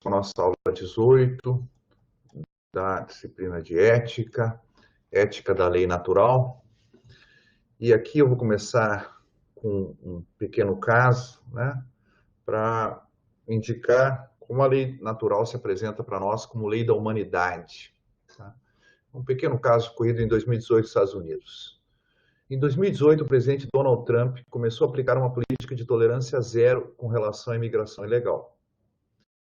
com a nossa aula 18 da disciplina de ética, ética da lei natural. E aqui eu vou começar com um pequeno caso, né, para indicar como a lei natural se apresenta para nós como lei da humanidade. Tá? Um pequeno caso ocorrido em 2018 nos Estados Unidos. Em 2018, o presidente Donald Trump começou a aplicar uma política de tolerância zero com relação à imigração ilegal.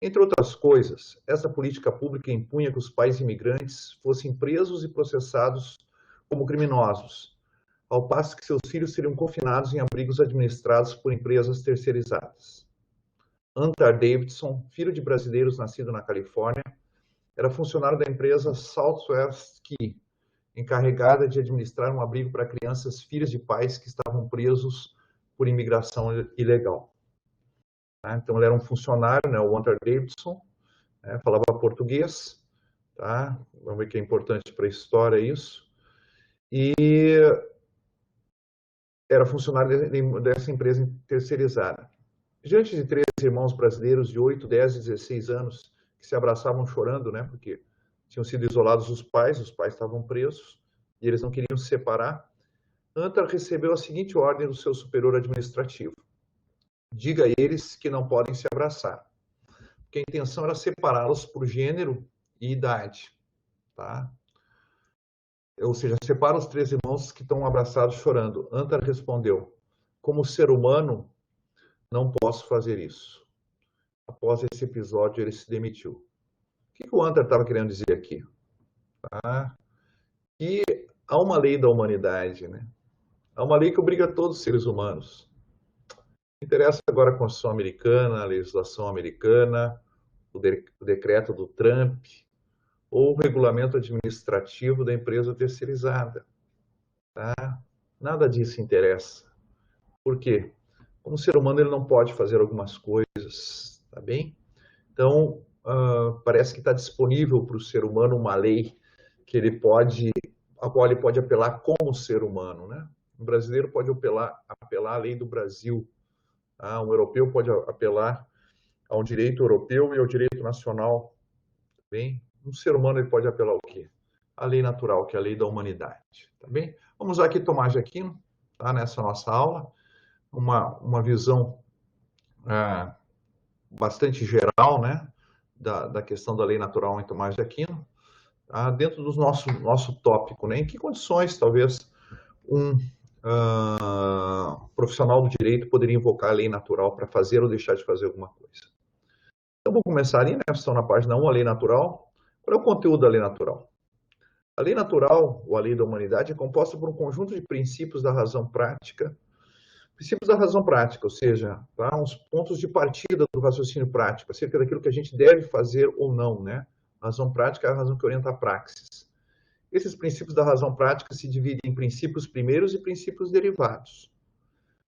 Entre outras coisas, essa política pública impunha que os pais imigrantes fossem presos e processados como criminosos, ao passo que seus filhos seriam confinados em abrigos administrados por empresas terceirizadas. Hunter Davidson, filho de brasileiros nascido na Califórnia, era funcionário da empresa Southwest Key, encarregada de administrar um abrigo para crianças filhas de pais que estavam presos por imigração ilegal. Então, ele era um funcionário, né, o Hunter Davidson, falava português, tá? Vamos ver que é importante para a história isso. E era funcionário dessa empresa terceirizada. Diante de 3 irmãos brasileiros de 8, 10 e 16 anos que se abraçavam chorando, né, porque tinham sido isolados os pais estavam presos e eles não queriam se separar, Hunter recebeu a seguinte ordem do seu superior administrativo: diga a eles que não podem se abraçar, porque a intenção era separá-los por gênero e idade, tá? Ou seja, separa os 3 irmãos que estão abraçados chorando. Hunter respondeu: como ser humano, não posso fazer isso. Após esse episódio, ele se demitiu. O que o Hunter estava querendo dizer aqui? Tá? Que há uma lei da humanidade, né? Há uma lei que obriga todos os seres humanos. Interessa agora a Constituição americana, a legislação americana, o decreto do Trump, ou o regulamento administrativo da empresa terceirizada. Tá? Nada disso interessa. Por quê? Como ser humano, ele não pode fazer algumas coisas, tá bem? Então, parece que está disponível para o ser humano uma lei que a qual ele pode apelar como ser humano, né? Um brasileiro pode apelar à lei do Brasil. Tá? Um europeu pode apelar ao direito europeu e ao direito nacional. Tá bem? Um ser humano ele pode apelar ao quê? A lei natural, que é a lei da humanidade. Tá bem? Vamos usar aqui Tomás de Aquino, tá? Nessa nossa aula. Uma visão bastante geral, né, da questão da lei natural em Tomás de Aquino, tá? Dentro do nosso tópico, né, em que condições talvez um profissional do direito poderia invocar a lei natural para fazer ou deixar de fazer alguma coisa. Então, vou começar ali, né, estão na página 1, a lei natural. Qual é o conteúdo da lei natural? A lei natural, ou a lei da humanidade, é composta por um conjunto de princípios da razão prática, ou seja, tá, uns pontos de partida do raciocínio prático, acerca daquilo que a gente deve fazer ou não, né? A razão prática é a razão que orienta a praxis. Esses princípios da razão prática se dividem em princípios primeiros e princípios derivados.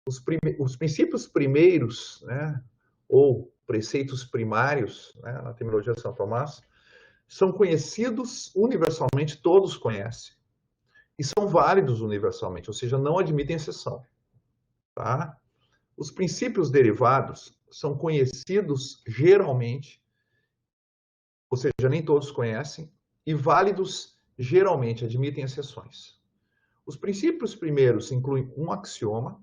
Os princípios primeiros, né, ou preceitos primários, né, na terminologia de São Tomás, são conhecidos universalmente, todos conhecem, e são válidos universalmente, ou seja, não admitem exceção. Tá? Os princípios derivados são conhecidos geralmente, ou seja, nem todos conhecem, e válidos geralmente, admitem exceções. Os princípios primeiros incluem um axioma,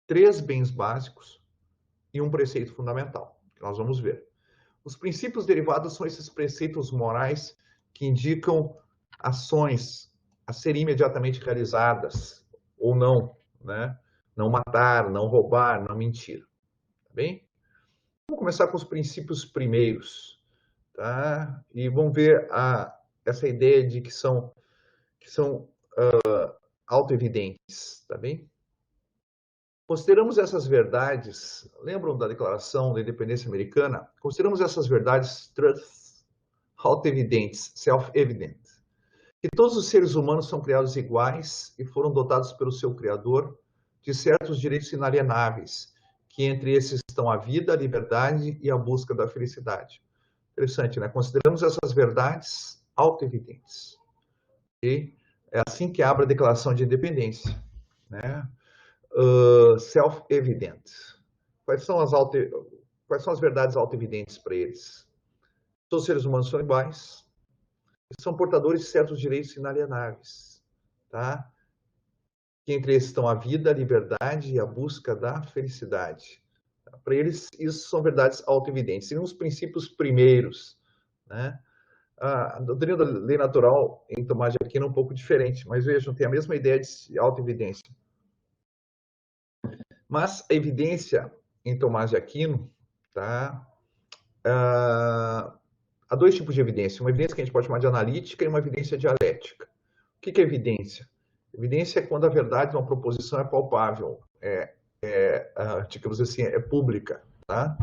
3 bens básicos e um preceito fundamental, que nós vamos ver. Os princípios derivados são esses preceitos morais que indicam ações a serem imediatamente realizadas ou não, né? Não matar, não roubar, não mentir. Tá bem? Vamos começar com os princípios primeiros, tá? E vamos ver essa ideia de que são autoevidentes, tá bem? Consideramos essas verdades, lembram da Declaração da Independência Americana? Consideramos essas verdades truths, autoevidentes, self-evident. Que todos os seres humanos são criados iguais e foram dotados pelo seu Criador de certos direitos inalienáveis, que entre esses estão a vida, a liberdade e a busca da felicidade. Interessante, né? Consideramos essas verdades autoevidentes. Okay? É assim que abre a Declaração de Independência, né? Self-evident. Quais são quais são as verdades autoevidentes para eles? Todos os seres humanos são iguais e são portadores de certos direitos inalienáveis, tá? Que entre eles estão a vida, a liberdade e a busca da felicidade. Para eles, isso são verdades autoevidentes. Seriam os princípios primeiros, né? A doutrina da lei natural em Tomás de Aquino é um pouco diferente, mas vejam, tem a mesma ideia de autoevidência. Mas a evidência em Tomás de Aquino, tá? Há dois tipos de evidência. Uma evidência que a gente pode chamar de analítica e uma evidência dialética. O que é evidência? Evidência é quando a verdade de uma proposição é palpável, digamos assim, é pública, tá?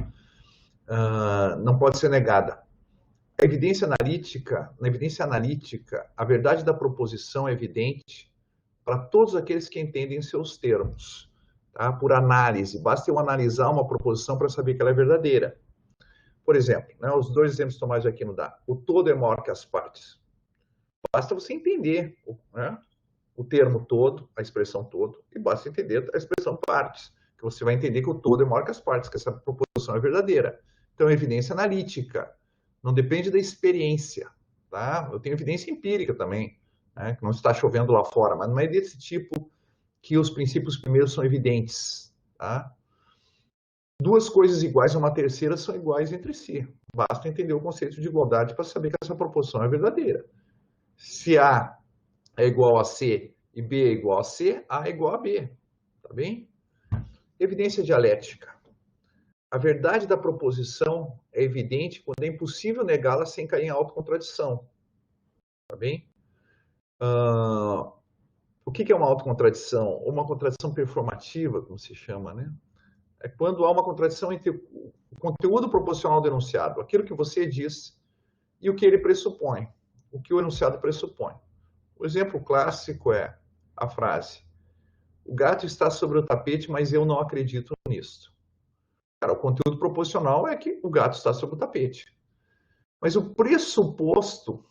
Não pode ser negada. Na evidência analítica, a verdade da proposição é evidente para todos aqueles que entendem seus termos, tá? Por análise. Basta eu analisar uma proposição para saber que ela é verdadeira. Por exemplo, né, os dois exemplos que Tomás de Aquino dá. O todo é maior que as partes. Basta você entender, né, o termo todo, a expressão todo, e basta entender a expressão partes, que você vai entender que o todo é maior que as partes, que essa proposição é verdadeira. Então, é evidência analítica. Não depende da experiência, tá? Eu tenho evidência empírica também, né, que não está chovendo lá fora, mas não é desse tipo que os princípios primeiros são evidentes, tá? Duas coisas iguais a uma terceira são iguais entre si. Basta entender o conceito de igualdade para saber que essa proposição é verdadeira. Se A é igual a C e B é igual a C, A é igual a B, tá bem? Evidência dialética. A verdade da proposição é evidente quando é impossível negá-la sem cair em autocontradição. Tá bem? O que é uma autocontradição? Ou uma contradição performativa, como se chama, né? É quando há uma contradição entre o conteúdo proposicional do enunciado, aquilo que você diz, e o que ele pressupõe, o que o enunciado pressupõe. O exemplo clássico é a frase: o gato está sobre o tapete, mas eu não acredito nisso. Cara, o conteúdo proposicional é que o gato está sobre o tapete. Mas o pressuposto,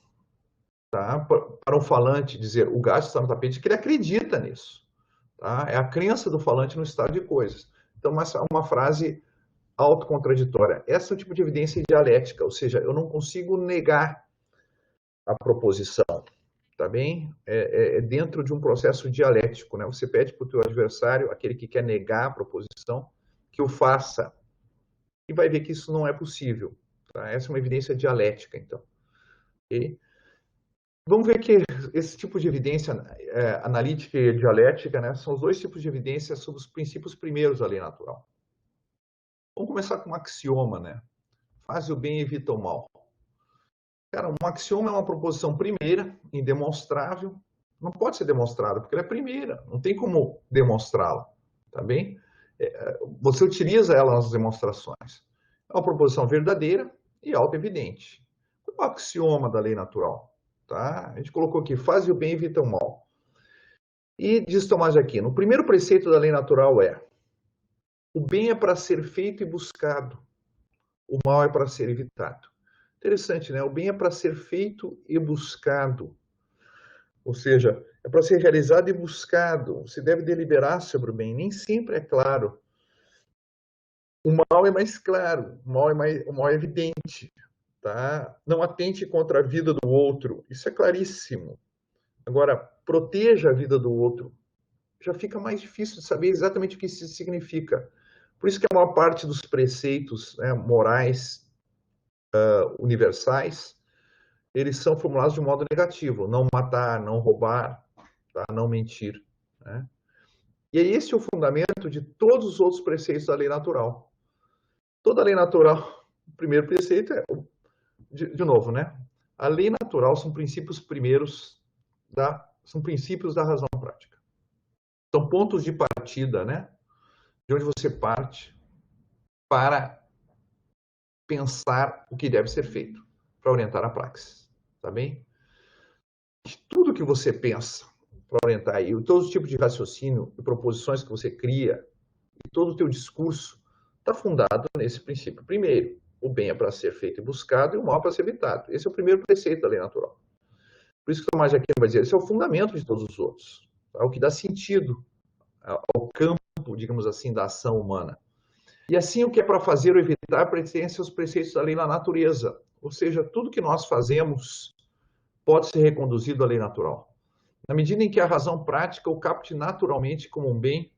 tá, para o falante dizer o gato está no tapete é que ele acredita nisso. Tá? É a crença do falante no estado de coisas. Então, uma frase autocontraditória. Esse é o tipo de evidência dialética, ou seja, eu não consigo negar a proposição, tá bem? É dentro de um processo dialético, né? Você pede para o teu adversário, aquele que quer negar a proposição, que o faça, e vai ver que isso não é possível. Tá? Essa é uma evidência dialética, então. Okay? Vamos ver que esse tipo de evidência analítica e dialética, né, são os dois tipos de evidência sobre os princípios primeiros da lei natural. Vamos começar com um axioma, né? Faz o bem e evita o mal. Cara, um axioma é uma proposição primeira, indemonstrável. Não pode ser demonstrada, porque ela é primeira. Não tem como demonstrá-la, tá bem? Você utiliza ela nas demonstrações. É uma proposição verdadeira e autoevidente. É o axioma da lei natural, tá? A gente colocou aqui, faz o bem e evita o mal. E diz Tomás de Aquino, o primeiro preceito da lei natural é: o bem é para ser feito e buscado, o mal é para ser evitado. Interessante, né? O bem é para ser feito e buscado. Ou seja, é para ser realizado e buscado. Você deve deliberar sobre o bem. Nem sempre é claro. O mal é mais claro, o mal é evidente. Tá? Não atente contra a vida do outro. Isso é claríssimo. Agora, proteja a vida do outro. Já fica mais difícil de saber exatamente o que isso significa. Por isso que a maior parte dos preceitos, né, morais universais, eles são formulados de um modo negativo. Não matar, não roubar, tá? Não mentir. Né? E esse é o fundamento de todos os outros preceitos da lei natural. Toda a lei natural, o primeiro preceito é, de novo, né? A lei natural são princípios primeiros, são princípios da razão prática. São pontos de partida, né? De onde você parte para pensar o que deve ser feito, para orientar a praxis, tá bem? Tudo que você pensa para orientar aí, todos os tipos de raciocínio e proposições que você cria, e todo o teu discurso está fundado nesse princípio. Primeiro, o bem é para ser feito e buscado e o mal é para ser evitado. Esse é o primeiro preceito da lei natural. Por isso que Tomás de Aquino vai dizer, esse é o fundamento de todos os outros. Tá? O que dá sentido ao campo, digamos assim, da ação humana. E assim, o que é para fazer ou evitar pertence aos preceitos da lei da natureza. Ou seja, tudo que nós fazemos pode ser reconduzido à lei natural. Na medida em que a razão prática o capte naturalmente como um bem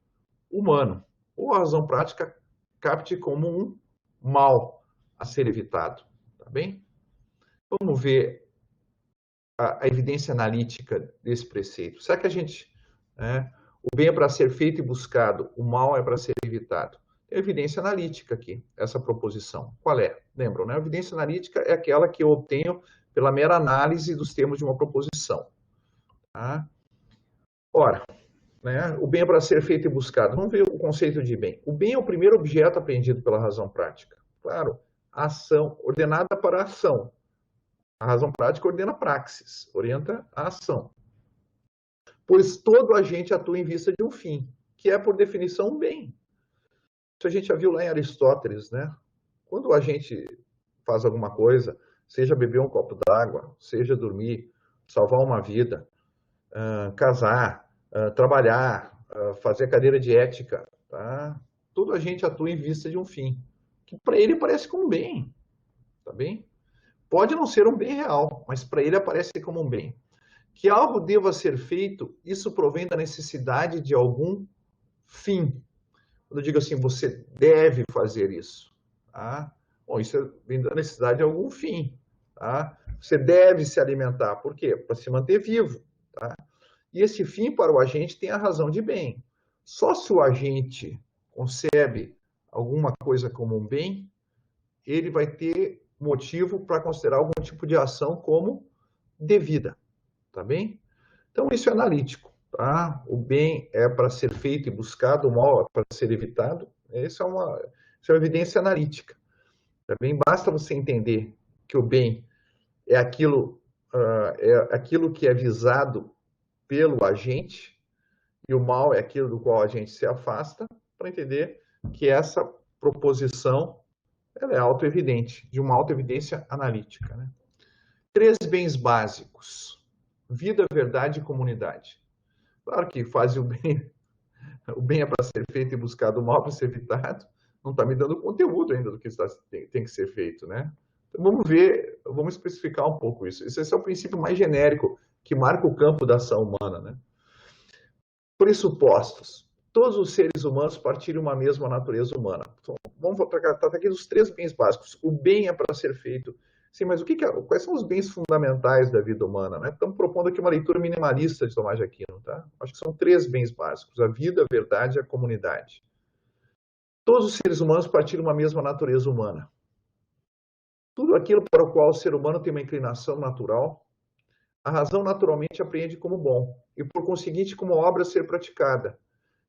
humano, ou a razão prática capte como um mal a ser evitado. Tá bem? Vamos ver a evidência analítica desse preceito. Será que a gente... o bem é para ser feito e buscado, o mal é para ser evitado. Tem evidência analítica aqui, essa proposição. Qual é? Lembram, né? A evidência analítica é aquela que eu obtenho pela mera análise dos termos de uma proposição. Tá? Ora, né, o bem é para ser feito e buscado. Vamos ver o conceito de bem. O bem é o primeiro objeto apreendido pela razão prática. Claro, a ação, ordenada para a ação. A razão prática ordena a praxis, orienta a ação. Pois todo agente atua em vista de um fim, que é, por definição, um bem. Isso a gente já viu lá em Aristóteles, né? Quando a gente faz alguma coisa, seja beber um copo d'água, seja dormir, salvar uma vida, casar, trabalhar, fazer cadeira de ética, tá? Tudo a gente atua em vista de um fim, que para ele parece como um bem, tá bem? Pode não ser um bem real, mas para ele aparece como um bem. Que algo deva ser feito, isso provém da necessidade de algum fim. Quando eu digo assim, você deve fazer isso, tá? Bom, isso vem da necessidade de algum fim, tá? Você deve se alimentar, por quê? Para se manter vivo, tá? E esse fim para o agente tem a razão de bem. Só se o agente concebe alguma coisa como um bem, ele vai ter motivo para considerar algum tipo de ação como devida, tá bem? Então, isso é analítico, tá? O bem é para ser feito e buscado, o mal é para ser evitado. Isso é uma evidência analítica, tá bem? Basta você entender que o bem é aquilo que é visado pelo agente e o mal é aquilo do qual a gente se afasta, para entender que essa proposição ela é autoevidente, de uma autoevidência analítica, né? 3 bens básicos: vida, verdade e comunidade. Claro que fazer o bem é para ser feito e buscado, o mal para ser evitado. Não está me dando conteúdo ainda do que tem que ser feito, né? Então, vamos ver, vamos especificar um pouco isso. Esse é o princípio mais genérico que marca o campo da ação humana, né? Pressupostos. Todos os seres humanos partilham uma mesma natureza humana. Então, vamos tratar aqui dos 3 bens básicos. O bem é para ser feito. Sim, mas quais são os bens fundamentais da vida humana? Né? Estamos propondo aqui uma leitura minimalista de Tomás de Aquino. Tá? Acho que são 3 bens básicos: a vida, a verdade e a comunidade. Todos os seres humanos partilham uma mesma natureza humana. Tudo aquilo para o qual o ser humano tem uma inclinação natural, a razão naturalmente apreende como bom, e por conseguinte como obra a ser praticada,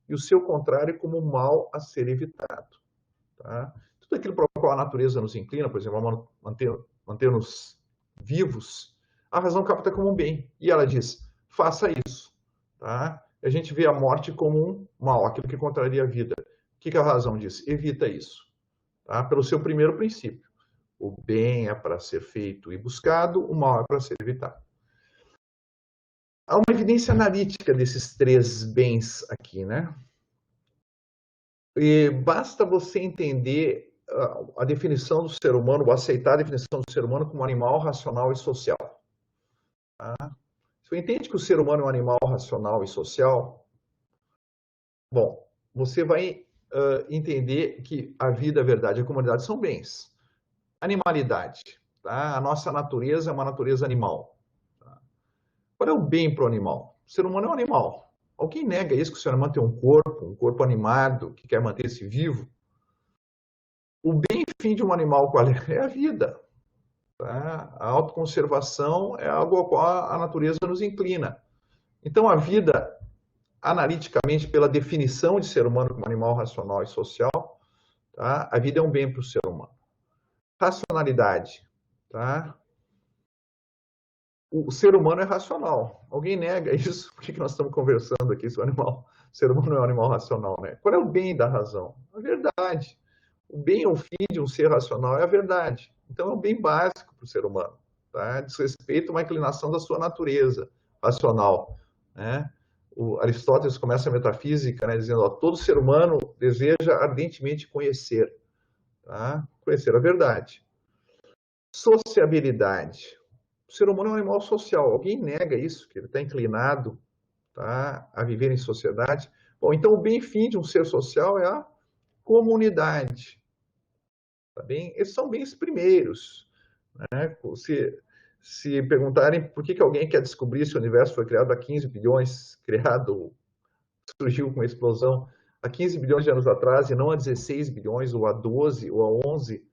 e o seu contrário como mal a ser evitado. Tá? Tudo aquilo para o qual a natureza nos inclina, por exemplo, manter-nos vivos, a razão capta como um bem. E ela diz, faça isso. Tá? A gente vê a morte como um mal, aquilo que contraria a vida. O que a razão diz? Evita isso. Tá? Pelo seu primeiro princípio. O bem é para ser feito e buscado, o mal é para ser evitado. Há uma evidência analítica desses 3 bens aqui, né? E basta você entender a definição do ser humano, ou aceitar a definição do ser humano como animal racional e social. Tá? Se você entende que o ser humano é um animal racional e social, bom, você vai entender que a vida, a verdade e a comunidade são bens. Animalidade. Tá? A nossa natureza é uma natureza animal. Tá? Qual é o bem para o animal? O ser humano é um animal. Alguém nega isso, que o ser humano tem um corpo animado, que quer manter-se vivo? O bem e fim de um animal qual é? É a vida. Tá? A autoconservação é algo ao qual a natureza nos inclina. Então, a vida, analiticamente, pela definição de ser humano como animal racional e social, tá? A vida é um bem para o ser humano. Racionalidade. Tá? O ser humano é racional. Alguém nega isso? Por que nós estamos conversando aqui sobre o animal? O ser humano é um animal racional, né? Qual é o bem da razão? A verdade. O bem ou fim de um ser racional é a verdade. Então, é um bem básico para o ser humano. Tá? Diz respeito a uma inclinação da sua natureza racional. Né? o Aristóteles começa a metafísica, né, dizendo, ó, todo ser humano deseja ardentemente conhecer, tá? Conhecer a verdade. Sociabilidade. O ser humano é um animal social. Alguém nega isso, que ele está inclinado, tá, a viver em sociedade? Bom, então o bem-fim de um ser social é a comunidade. Tá bem? Esses são bens primeiros. Né? Se perguntarem por que alguém quer descobrir se o universo foi criado há 15 bilhões, surgiu com explosão há 15 bilhões de anos atrás e não há 16 bilhões, ou há 12, ou há 11,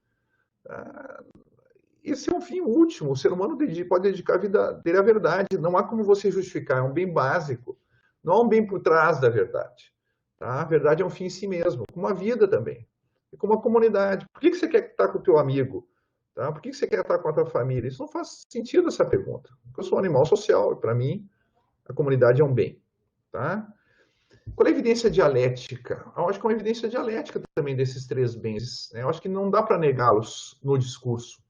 esse é um fim último. O ser humano pode dedicar a vida dele à verdade. Não há como você justificar. É um bem básico. Não há um bem por trás da verdade. Tá? A verdade é um fim em si mesmo, como a vida também. E como a comunidade. Por que você quer estar com o teu amigo? Tá? Por que você quer estar com a tua família? Isso não faz sentido, essa pergunta. Porque eu sou um animal social e, para mim, a comunidade é um bem. Tá? Qual é a evidência dialética? Eu acho que é uma evidência dialética também desses três bens. Né? Eu acho que não dá para negá-los no discurso.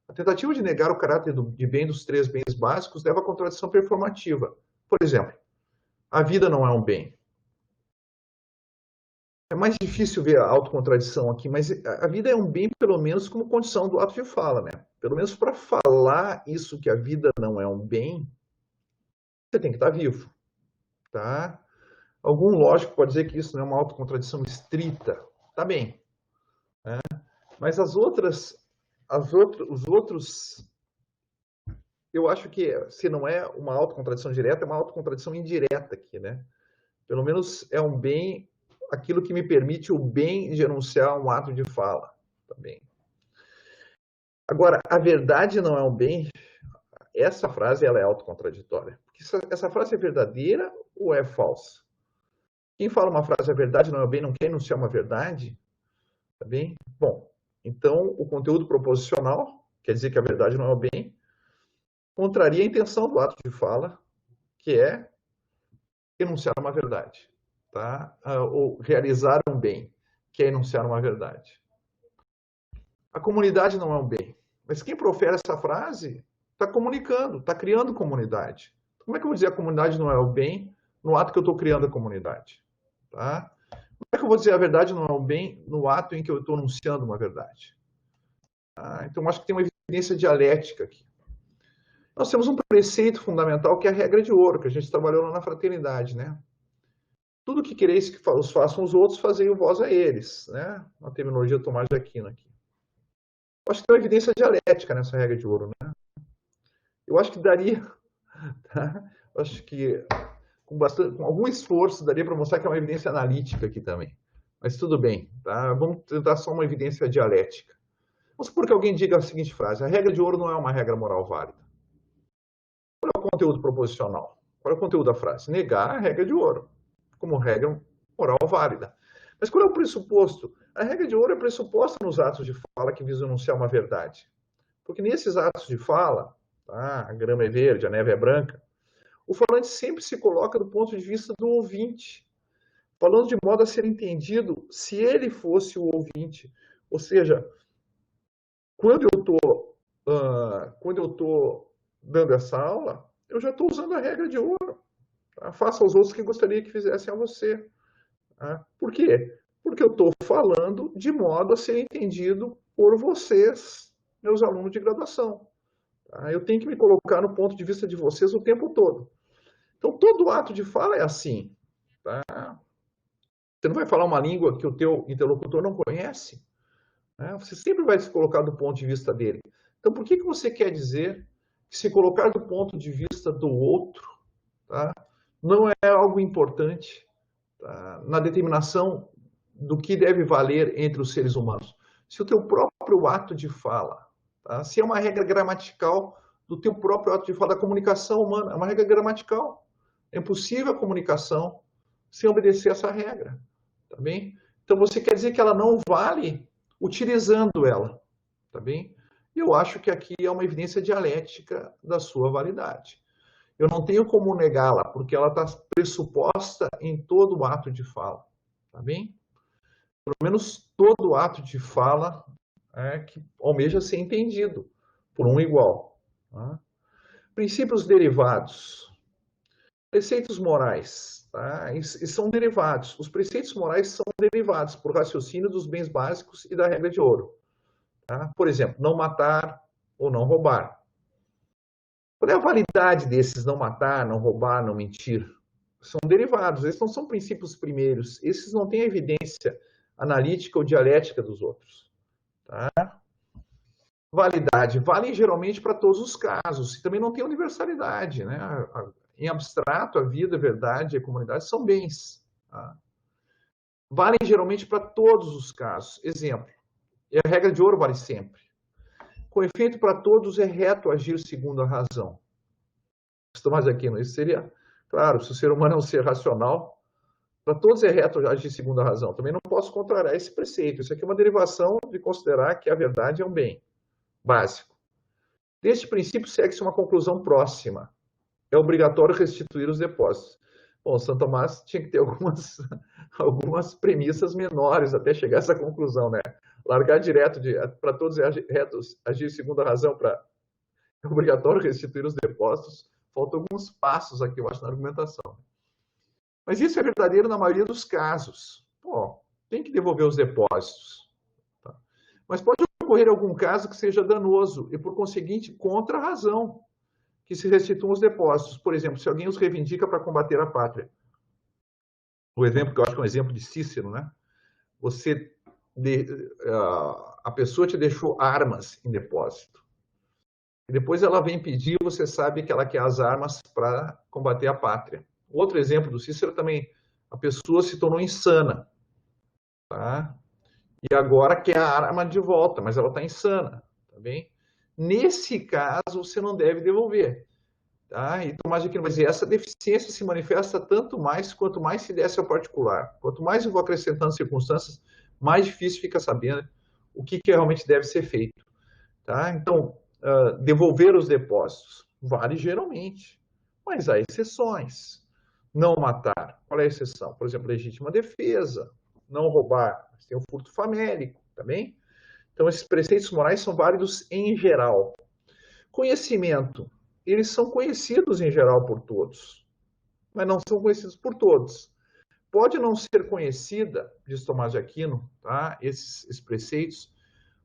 A tentativa de negar o caráter de bem dos três bens básicos leva à contradição performativa. Por exemplo, a vida não é um bem. É mais difícil ver a autocontradição aqui, mas a vida é um bem, pelo menos, como condição do ato de fala, né? Pelo menos para falar isso, que a vida não é um bem, você tem que estar vivo, tá? Algum lógico pode dizer que isso não é uma autocontradição estrita. Tá bem. Né? Mas os outros, eu acho que se não é uma autocontradição direta, é uma autocontradição indireta aqui, né? Pelo menos é um bem, aquilo que me permite o bem de enunciar um ato de fala. Tá bem. Agora, a verdade não é um bem, essa frase ela é autocontraditória. Porque essa frase é verdadeira ou é falsa? Quem fala uma frase a verdade não é um bem, não quer enunciar uma verdade? Tá bem? Bom, então o conteúdo proposicional, quer dizer que a verdade não é o bem, contraria a intenção do ato de fala, que é enunciar uma verdade, tá? Ou realizar um bem, que é enunciar uma verdade. A comunidade não é um bem, mas quem profere essa frase está comunicando, está criando comunidade. Como é que eu vou dizer a comunidade não é o bem no ato que eu estou criando a comunidade? Tá? Como é que eu vou dizer a verdade não é o bem no ato em que eu estou anunciando uma verdade? Tá? Então, acho que tem uma evidência dialética aqui. Nós temos um preceito fundamental que é a regra de ouro, que a gente trabalhou lá na fraternidade, né? Tudo que quereis que os façam os outros, fazei vós a eles, né? Uma terminologia do Tomás de Aquino aqui. Eu acho que tem uma evidência dialética nessa regra de ouro, né? Eu acho que daria, tá? Eu acho que com algum esforço daria para mostrar que é uma evidência analítica aqui também. Mas tudo bem, tá? Vamos tentar só uma evidência dialética. Vamos supor que alguém diga a seguinte frase: a regra de ouro não é uma regra moral válida. Qual é o conteúdo proposicional? Qual é o conteúdo da frase? Negar a regra de ouro como regra moral válida. Mas qual é o pressuposto? A regra de ouro é pressuposta nos atos de fala que visam enunciar uma verdade. Porque nesses atos de fala, tá? A grama é verde, a neve é branca, o falante sempre se coloca do ponto de vista do ouvinte, falando de modo a ser entendido se ele fosse o ouvinte. Ou seja, quando eu estou dando essa aula, eu já estou usando a regra de ouro. Tá? Faça aos outros que gostaria que fizessem a você. Tá? Por quê? Porque eu estou falando de modo a ser entendido por vocês, meus alunos de graduação. Tá? Eu tenho que me colocar no ponto de vista de vocês o tempo todo. Então, todo ato de fala é assim. Tá? Você não vai falar uma língua que o teu interlocutor não conhece. Né? Você sempre vai se colocar do ponto de vista dele. Então, por que você quer dizer que se colocar do ponto de vista do outro, tá, não é algo importante, tá, na determinação do que deve valer entre os seres humanos? Se o teu próprio ato de fala, tá, se é uma regra gramatical do teu próprio ato de fala, da comunicação humana, é uma regra gramatical. É impossível a comunicação sem obedecer essa regra. Tá bem? Então, você quer dizer que ela não vale utilizando ela. Tá bem? E eu acho que aqui é uma evidência dialética da sua validade. Eu não tenho como negá-la, porque ela está pressuposta em todo o ato de fala. Tá bem? Pelo menos todo ato de fala que almeja ser entendido por um igual. Tá? Princípios derivados. Preceitos morais. tá? E são derivados. Os preceitos morais são derivados por raciocínio dos bens básicos e da regra de ouro. Tá? Por exemplo, não matar ou não roubar. Qual é a validade desses não matar, não roubar, não mentir? São derivados, esses não são princípios primeiros, esses não têm evidência analítica ou dialética dos outros. Tá? Validade, valem geralmente para todos os casos, e também não tem universalidade. Né? Em abstrato, a vida, a verdade e a comunidade são bens. Tá? Valem geralmente para todos os casos. Exemplo, a regra de ouro vale sempre. Com efeito, para todos é reto agir segundo a razão. Tomás de Aquino, isso seria, claro, se o ser humano é um ser racional, para todos é reto agir segundo a razão. Também não posso contrariar esse preceito. Isso aqui é uma derivação de considerar que a verdade é um bem básico. Deste princípio segue-se uma conclusão próxima. É obrigatório restituir os depósitos. Bom, Santo Tomás tinha que ter algumas premissas menores até chegar a essa conclusão, né? Largar direto para todos é reto agir segundo a razão, para é obrigatório restituir os depósitos. Faltam alguns passos aqui, eu acho, na argumentação. Mas isso é verdadeiro na maioria dos casos. Pô, tem que devolver os depósitos. Tá? Mas pode ocorrer algum caso que seja danoso e, por conseguinte, contra a razão que se restituam os depósitos. Por exemplo, se alguém os reivindica para combater a pátria. O exemplo que eu acho que é um exemplo de Cícero, né? A pessoa te deixou armas em depósito. E depois ela vem pedir, você sabe que ela quer as armas para combater a pátria. Outro exemplo do Cícero também, a pessoa se tornou insana, tá? E agora quer a arma de volta, mas ela está insana, tá bem? Nesse caso, você não deve devolver, tá? E Tomás de Aquino vai dizer, essa deficiência se manifesta tanto mais quanto mais se desce ao particular. Quanto mais eu vou acrescentando circunstâncias, mais difícil fica sabendo o que realmente deve ser feito, tá? Então, devolver os depósitos vale geralmente, mas há exceções. Não matar, qual é a exceção? Por exemplo, legítima defesa, não roubar, tem o furto famélico, tá bem? Então, esses preceitos morais são válidos em geral. Conhecimento, eles são conhecidos em geral por todos, mas não são conhecidos por todos. Pode não ser conhecida, diz Tomás de Aquino, tá? Esses preceitos,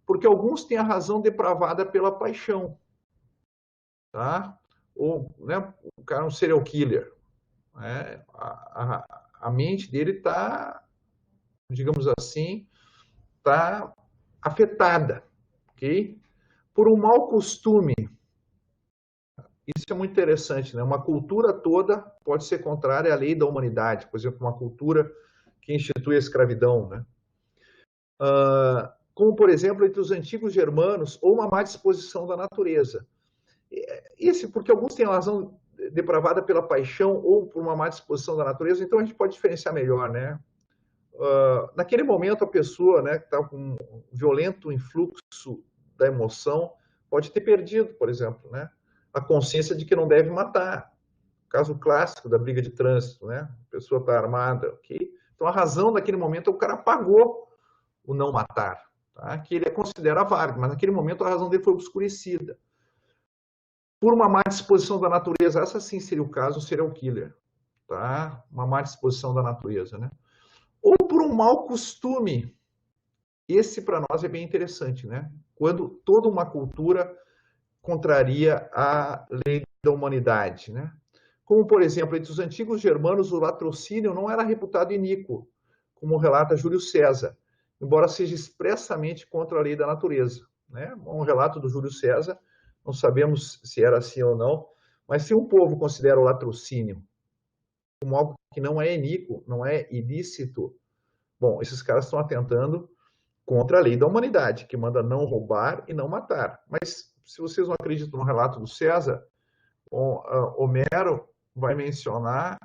porque alguns têm a razão depravada pela paixão, tá? Ou, né, o cara é um serial killer, né? A mente dele está, digamos assim, está afetada, ok? Por um mau costume. Isso é muito interessante, né? Uma cultura toda pode ser contrária à lei da humanidade, por exemplo, uma cultura que institui a escravidão, né? Como, por exemplo, entre os antigos germanos, ou uma má disposição da natureza. Porque alguns têm a razão depravada pela paixão ou por uma má disposição da natureza, então a gente pode diferenciar melhor, né? Naquele momento, a pessoa, né, que está com um violento influxo da emoção pode ter perdido, por exemplo, né, a consciência de que não deve matar. Caso clássico da briga de trânsito, né? A pessoa está armada, ok? Então, a razão naquele momento é o cara apagou o não matar, tá? Que ele considera válido, mas naquele momento a razão dele foi obscurecida. Por uma má disposição da natureza, essa sim seria o caso, um serial killer, tá? Uma má disposição da natureza, né? Ou por um mau costume. Esse, para nós, é bem interessante, né? Quando toda uma cultura contraria a lei da humanidade, né? Como, por exemplo, entre os antigos germanos, o latrocínio não era reputado iníquo, como relata Júlio César, embora seja expressamente contra a lei da natureza, né? Um relato do Júlio César, não sabemos se era assim ou não, mas se um povo considera o latrocínio como algo que não é iníquo, não é ilícito, bom, esses caras estão atentando contra a lei da humanidade, que manda não roubar e não matar. Mas, se vocês não acreditam no relato do César, Homero vai mencionar,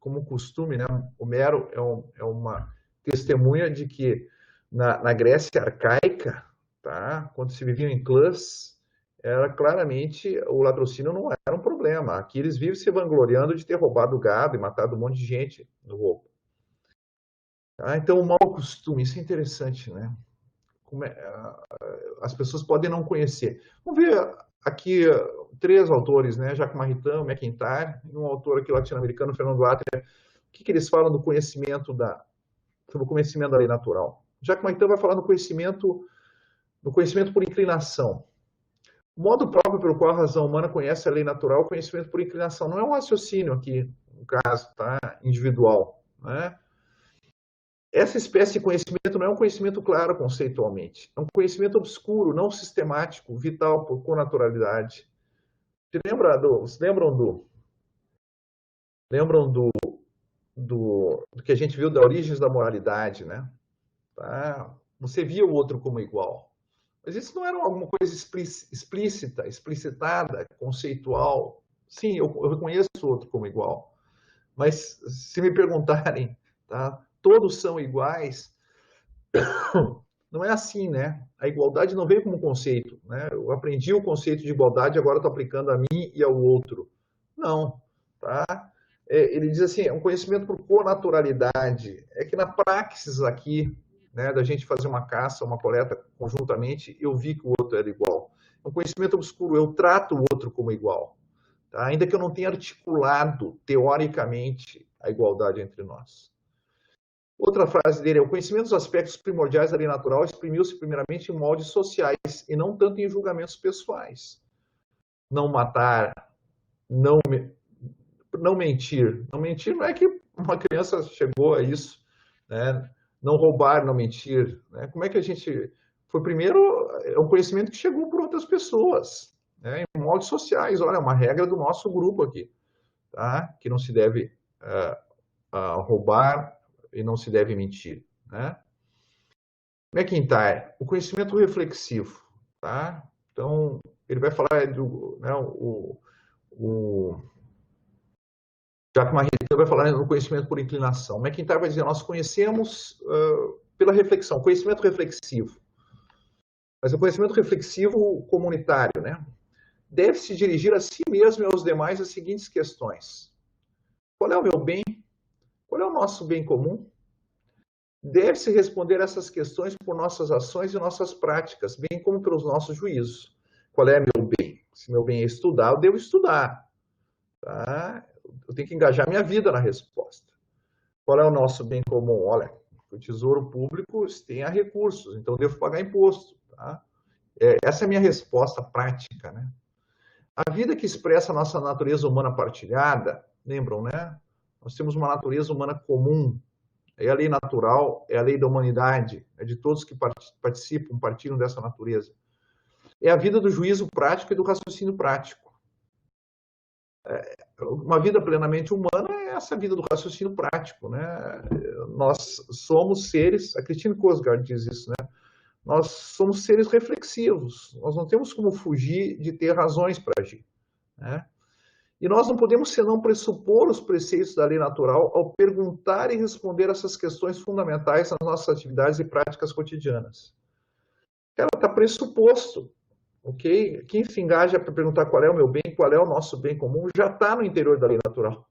como costume, né? Homero é uma testemunha de que na Grécia arcaica, tá? Quando se viviam em clãs, era claramente o latrocínio não era um problema. Aqui eles vivem se vangloriando de ter roubado gado e matado um monte de gente no roubo. Tá? Então, o mau costume, isso é interessante, né? As pessoas podem não conhecer. Vamos ver aqui 3 autores, né? Jacques Maritain, McIntyre, e um autor aqui latino-americano, Fernando Atria, que eles falam do conhecimento sobre o conhecimento da lei natural? Jacques Maritain vai falar no conhecimento por inclinação. O modo próprio pelo qual a razão humana conhece a lei natural, o conhecimento por inclinação, não é um raciocínio aqui, no caso, tá? Individual, né? Essa espécie de conhecimento não é um conhecimento claro conceitualmente, é um conhecimento obscuro, não sistemático, vital por connaturalidade. Vocês lembram do que a gente viu da origens da moralidade, né? Tá? Você via o outro como igual. Mas isso não era alguma coisa explícita, explicitada, conceitual. Sim, eu reconheço o outro como igual. Mas se me perguntarem, tá? Todos são iguais, não é assim, né? A igualdade não veio como conceito, né? Eu aprendi o conceito de igualdade, agora estou aplicando a mim e ao outro. Não, tá? Ele diz assim, é um conhecimento por connaturalidade. É que na praxis aqui, né, da gente fazer uma caça, uma coleta conjuntamente, eu vi que o outro era igual. É um conhecimento obscuro, eu trato o outro como igual. Tá? Ainda que eu não tenha articulado, teoricamente, a igualdade entre nós. Outra frase dele é: o conhecimento dos aspectos primordiais da lei natural exprimiu-se primeiramente em moldes sociais e não tanto em julgamentos pessoais. Não matar, não mentir. Não mentir não é que uma criança chegou a isso, né? Não roubar, não mentir. Né? Como é que a gente... Foi primeiro, é um conhecimento que chegou por outras pessoas, né? Em moldes sociais. Olha, é uma regra do nosso grupo aqui, tá? Que não se deve roubar e não se deve mentir, né? McIntyre, o conhecimento reflexivo, tá? Então, ele vai falar do, né, o Jacques Maritain vai falar no conhecimento por inclinação. McIntyre vai dizer, nós conhecemos pela reflexão, conhecimento reflexivo. Mas o conhecimento reflexivo comunitário, né? Deve se dirigir a si mesmo e aos demais as seguintes questões. Qual é o meu bem? Qual é o nosso bem comum? Deve-se responder essas questões por nossas ações e nossas práticas, bem como pelos nossos juízos. Qual é meu bem? Se meu bem é estudar, eu devo estudar. Tá? Eu tenho que engajar minha vida na resposta. Qual é o nosso bem comum? Olha, o Tesouro Público tem recursos, então eu devo pagar imposto. Tá? Essa é a minha resposta prática. Né? A vida que expressa a nossa natureza humana partilhada, lembram, né? Nós temos uma natureza humana comum. É a lei natural, é a lei da humanidade, é de todos que participam, partilham dessa natureza. É a vida do juízo prático e do raciocínio prático. Uma vida plenamente humana é essa vida do raciocínio prático, né? Nós somos seres, a Christine Korsgaard diz isso, né? Nós somos seres reflexivos, nós não temos como fugir de ter razões para agir, né? E nós não podemos senão pressupor os preceitos da lei natural ao perguntar e responder essas questões fundamentais nas nossas atividades e práticas cotidianas. Ela está pressuposto, ok? Quem se engaja para perguntar qual é o meu bem, qual é o nosso bem comum, já está no interior da lei natural.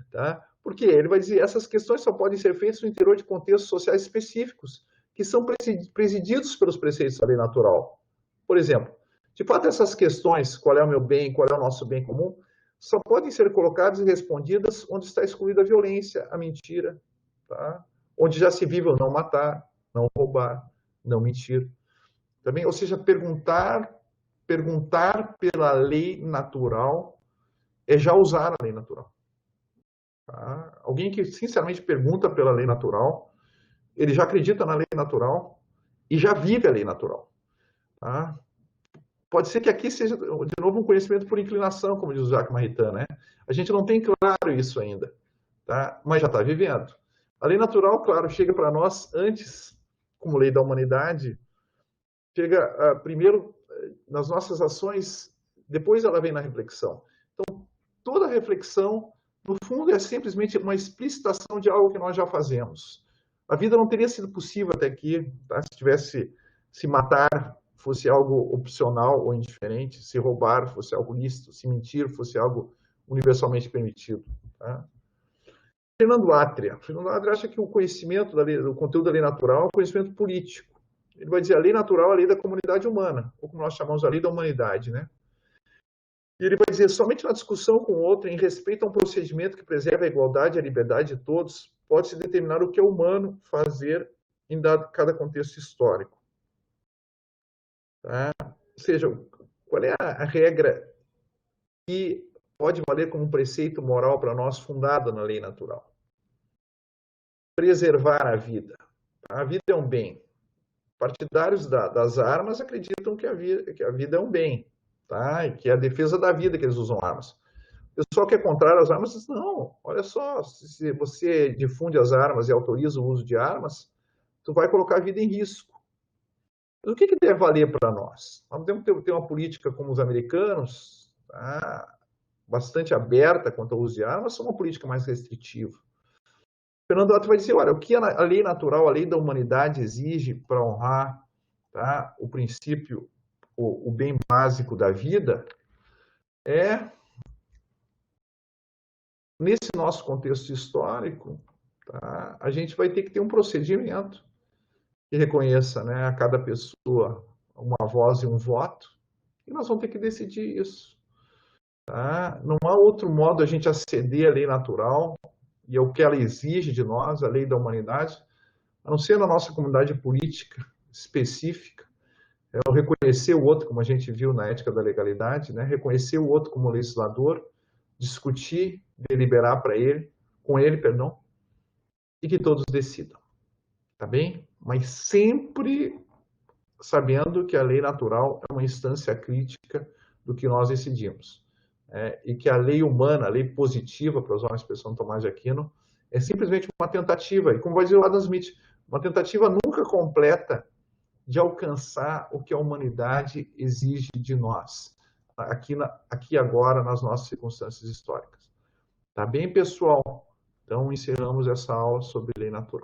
Tá? Porque ele vai dizer, essas questões só podem ser feitas no interior de contextos sociais específicos, que são presididos pelos preceitos da lei natural. Por exemplo, de fato, essas questões, qual é o meu bem, qual é o nosso bem comum, só podem ser colocadas e respondidas onde está excluída a violência, a mentira, tá? Onde já se vive o não matar, não roubar, não mentir. Também, ou seja, perguntar pela lei natural é já usar a lei natural. Tá? Alguém que sinceramente pergunta pela lei natural, ele já acredita na lei natural e já vive a lei natural. Tá? Pode ser que aqui seja, de novo, um conhecimento por inclinação, como diz o Jacques Maritain, né? A gente não tem claro isso ainda, tá? Mas já está vivendo. A lei natural, claro, chega para nós antes, como lei da humanidade, chega primeiro nas nossas ações, depois ela vem na reflexão. Então, toda reflexão, no fundo, é simplesmente uma explicitação de algo que nós já fazemos. A vida não teria sido possível até aqui, tá? Se matar fosse algo opcional ou indiferente, se roubar fosse algo lícito, se mentir fosse algo universalmente permitido. Tá? Fernando Atria acha que o conhecimento do conteúdo da lei natural é um conhecimento político. Ele vai dizer a lei natural é a lei da comunidade humana, ou como nós chamamos a lei da humanidade, né? E ele vai dizer, somente na discussão com o outro, em respeito a um procedimento que preserve a igualdade e a liberdade de todos, pode-se determinar o que é humano fazer em cada contexto histórico. Tá? Ou seja, qual é a regra que pode valer como um preceito moral para nós, fundada na lei natural? Preservar a vida. A vida é um bem. Partidários das armas acreditam que a vida é um bem, tá? E que é a defesa da vida que eles usam armas. O pessoal que é contrário às armas diz, não, olha só, se você difunde as armas e autoriza o uso de armas, tu vai colocar a vida em risco. Mas o que deve valer para nós? Nós temos que ter uma política como os americanos, tá? Bastante aberta quanto ao uso de armas, ou uma política mais restritiva? Fernando Otto vai dizer, olha, o que a lei natural, a lei da humanidade exige para honrar, tá, o princípio, o bem básico da vida, nesse nosso contexto histórico, tá, a gente vai ter que ter um procedimento que reconheça, né, a cada pessoa uma voz e um voto, e nós vamos ter que decidir isso. Tá? Não há outro modo a gente aceder à lei natural, e é o que ela exige de nós, a lei da humanidade, a não ser na nossa comunidade política específica, é o reconhecer o outro, como a gente viu na ética da legalidade, né? Reconhecer o outro como legislador, discutir, deliberar com ele, perdão, e que todos decidam, tá bem? Mas sempre sabendo que a lei natural é uma instância crítica do que nós decidimos. E que a lei humana, a lei positiva, para usar uma expressão do Tomás de Aquino, é simplesmente uma tentativa, e como vai dizer o Adam Smith, uma tentativa nunca completa de alcançar o que a humanidade exige de nós, aqui agora, nas nossas circunstâncias históricas. Tá bem, pessoal? Então, encerramos essa aula sobre lei natural.